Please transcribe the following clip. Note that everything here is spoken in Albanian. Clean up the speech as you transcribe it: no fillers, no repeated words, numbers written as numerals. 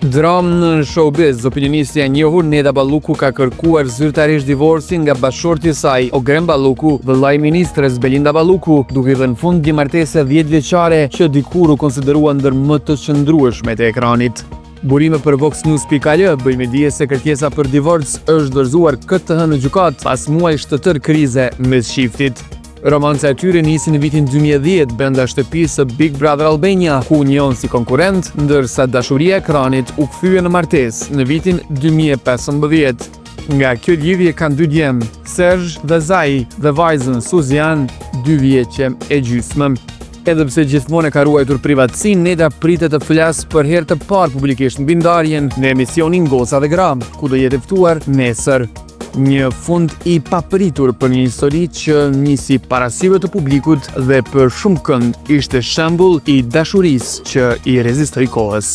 Dramë në showbiz, opinionistja e njohur Neda Balluku ka kërkuar zyrtarisht divorcin nga bashorti i saj, Ogren Balluku, vëllai i ministres Belinda Balluku, duke dhënë fund një martese 10 vjeçare që dikur u konsiderua ndër më të qëndrueshmet e ekranit. Burime për VoxNews.al bëjmë dije se kërkesa për divorc është dorëzuar këtë të hënë në gjykat pas muajsh të tërë krize mes shiftit. Romanca e tyre nisi në vitin 2010 brenda shtëpisë së Big Brother Albania, ku njihon si konkurrent, ndërsa dashuria e ekranit u kthye në martesë në vitin 2015. Nga kjo lidhje kanë 2 djemë, Serge dhe Zai, dhe vajzën Suzian, 2 vjeçe e gjysmë. Edhe pse gjithmonë ka ruajtur privatësinë, Neda pritet të flasë për herë të parë publikisht mbi ndarjen në emisionin Goca dhe Gram, ku do jetë ftuar nesër. Një fund i papritur për një histori që nisi para syve të publikut dhe për shumë kënd ishte shembull i dashurisë që i rezistoi kohës.